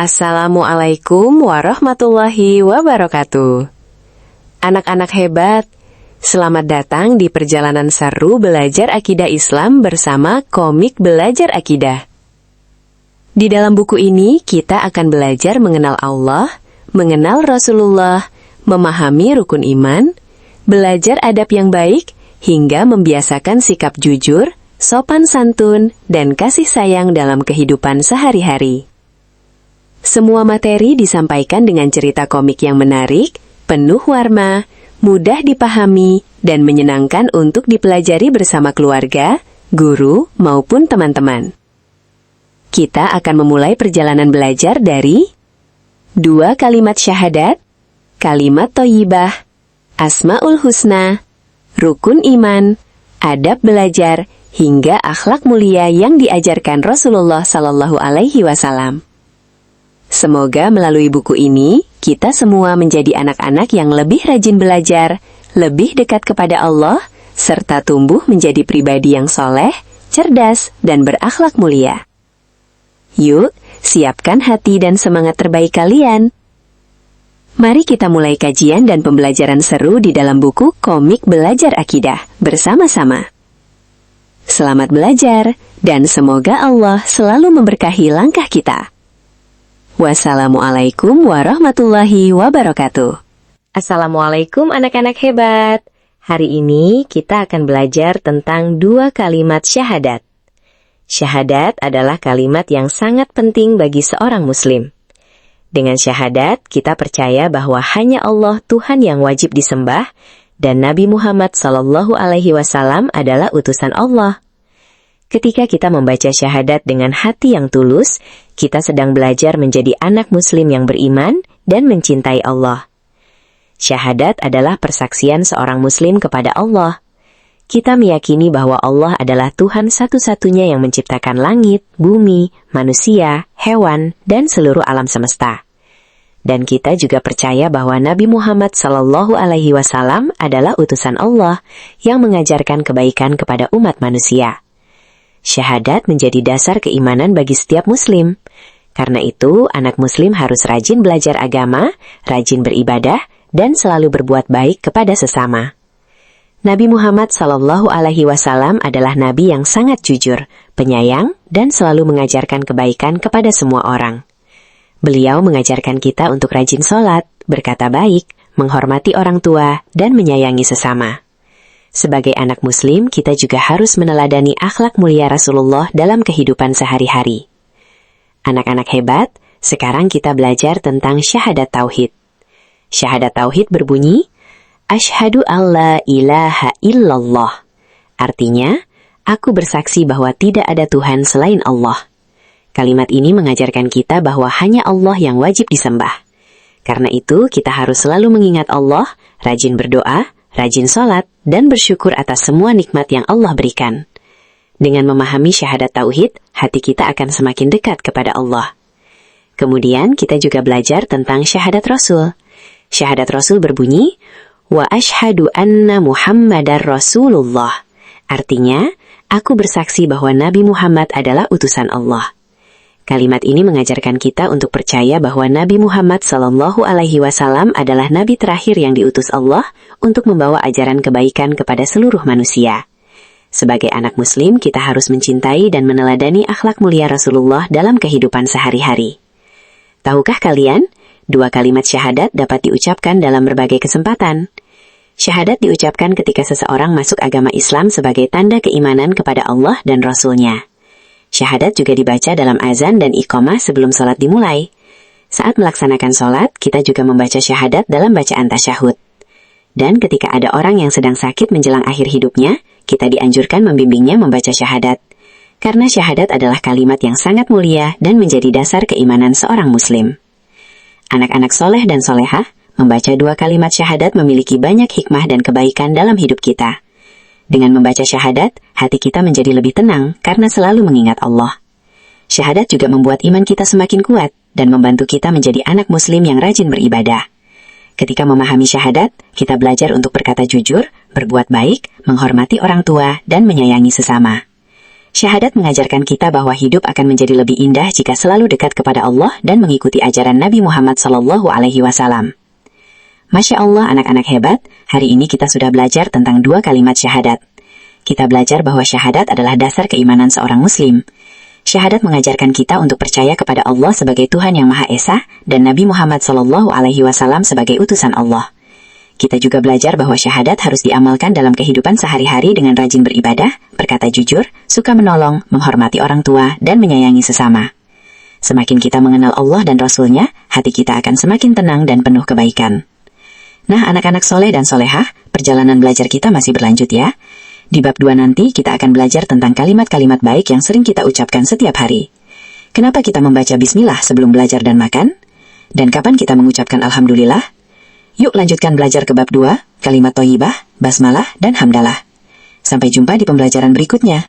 Assalamualaikum warahmatullahi wabarakatuh. Anak-anak hebat, selamat datang di perjalanan seru belajar akidah Islam bersama Komik Belajar Akidah. Di dalam buku ini, kita akan belajar mengenal Allah, mengenal Rasulullah, memahami rukun iman, belajar adab yang baik, hingga membiasakan sikap jujur, sopan santun, dan kasih sayang dalam kehidupan sehari-hari. Semua materi disampaikan dengan cerita komik yang menarik, penuh warna, mudah dipahami, dan menyenangkan untuk dipelajari bersama keluarga, guru, maupun teman-teman. Kita akan memulai perjalanan belajar dari 2 kalimat syahadat, kalimat thayyibah, asmaul husna, rukun iman, adab belajar, hingga akhlak mulia yang diajarkan Rasulullah SAW. Semoga melalui buku ini, kita semua menjadi anak-anak yang lebih rajin belajar, lebih dekat kepada Allah, serta tumbuh menjadi pribadi yang soleh, cerdas, dan berakhlak mulia. Yuk, siapkan hati dan semangat terbaik kalian. Mari kita mulai kajian dan pembelajaran seru di dalam buku Komik Belajar Akidah bersama-sama. Selamat belajar, dan semoga Allah selalu memberkahi langkah kita. Wassalamualaikum warahmatullahi wabarakatuh. Assalamualaikum anak-anak hebat. Hari ini kita akan belajar tentang 2 kalimat syahadat. Syahadat adalah kalimat yang sangat penting bagi seorang muslim. Dengan syahadat, kita percaya bahwa hanya Allah Tuhan yang wajib disembah dan Nabi Muhammad SAW adalah utusan Allah. Ketika kita membaca syahadat dengan hati yang tulus, kita sedang belajar menjadi anak muslim yang beriman dan mencintai Allah. Syahadat adalah persaksian seorang muslim kepada Allah. Kita meyakini bahwa Allah adalah Tuhan satu-satunya yang menciptakan langit, bumi, manusia, hewan, dan seluruh alam semesta. Dan kita juga percaya bahwa Nabi Muhammad SAW adalah utusan Allah yang mengajarkan kebaikan kepada umat manusia. Syahadat menjadi dasar keimanan bagi setiap muslim. Karena itu, anak muslim harus rajin belajar agama, rajin beribadah, dan selalu berbuat baik kepada sesama. Nabi Muhammad SAW adalah nabi yang sangat jujur, penyayang, dan selalu mengajarkan kebaikan kepada semua orang. Beliau mengajarkan kita untuk rajin sholat, berkata baik, menghormati orang tua, dan menyayangi sesama. Sebagai anak muslim, kita juga harus meneladani akhlak mulia Rasulullah dalam kehidupan sehari-hari. Anak-anak hebat, sekarang kita belajar tentang syahadat tauhid. Syahadat tauhid berbunyi, Asyhadu alla ilaha illallah. Artinya, aku bersaksi bahwa tidak ada Tuhan selain Allah. Kalimat ini mengajarkan kita bahwa hanya Allah yang wajib disembah. Karena itu, kita harus selalu mengingat Allah, rajin berdoa, rajin sholat, dan bersyukur atas semua nikmat yang Allah berikan. Dengan memahami syahadat tauhid, hati kita akan semakin dekat kepada Allah. Kemudian, kita juga belajar tentang syahadat Rasul. Syahadat Rasul berbunyi, Wa ashhadu anna Muhammadar Rasulullah. Artinya, aku bersaksi bahwa Nabi Muhammad adalah utusan Allah. Kalimat ini mengajarkan kita untuk percaya bahwa Nabi Muhammad SAW adalah Nabi terakhir yang diutus Allah untuk membawa ajaran kebaikan kepada seluruh manusia. Sebagai anak muslim, kita harus mencintai dan meneladani akhlak mulia Rasulullah dalam kehidupan sehari-hari. Tahukah kalian, 2 kalimat syahadat dapat diucapkan dalam berbagai kesempatan. Syahadat diucapkan ketika seseorang masuk agama Islam sebagai tanda keimanan kepada Allah dan Rasul-Nya. Syahadat juga dibaca dalam azan dan iqamah sebelum sholat dimulai. Saat melaksanakan sholat, kita juga membaca syahadat dalam bacaan tasyahud. Dan ketika ada orang yang sedang sakit menjelang akhir hidupnya, kita dianjurkan membimbingnya membaca syahadat. Karena syahadat adalah kalimat yang sangat mulia dan menjadi dasar keimanan seorang muslim. Anak-anak soleh dan solehah, membaca 2 kalimat syahadat memiliki banyak hikmah dan kebaikan dalam hidup kita. Dengan membaca syahadat, hati kita menjadi lebih tenang karena selalu mengingat Allah. Syahadat juga membuat iman kita semakin kuat dan membantu kita menjadi anak muslim yang rajin beribadah. Ketika memahami syahadat, kita belajar untuk berkata jujur, berbuat baik, menghormati orang tua, dan menyayangi sesama. Syahadat mengajarkan kita bahwa hidup akan menjadi lebih indah jika selalu dekat kepada Allah dan mengikuti ajaran Nabi Muhammad SAW. Masya Allah, anak-anak hebat, hari ini kita sudah belajar tentang 2 kalimat syahadat. Kita belajar bahwa syahadat adalah dasar keimanan seorang muslim. Syahadat mengajarkan kita untuk percaya kepada Allah sebagai Tuhan yang Maha Esa dan Nabi Muhammad SAW sebagai utusan Allah. Kita juga belajar bahwa syahadat harus diamalkan dalam kehidupan sehari-hari dengan rajin beribadah, berkata jujur, suka menolong, menghormati orang tua, dan menyayangi sesama. Semakin kita mengenal Allah dan Rasul-Nya, hati kita akan semakin tenang dan penuh kebaikan. Nah, anak-anak soleh dan solehah, perjalanan belajar kita masih berlanjut ya. Di bab 2 nanti, kita akan belajar tentang kalimat-kalimat baik yang sering kita ucapkan setiap hari. Kenapa kita membaca bismillah sebelum belajar dan makan? Dan kapan kita mengucapkan alhamdulillah? Yuk lanjutkan belajar ke bab 2, kalimat thayyibah, basmalah, dan hamdalah. Sampai jumpa di pembelajaran berikutnya.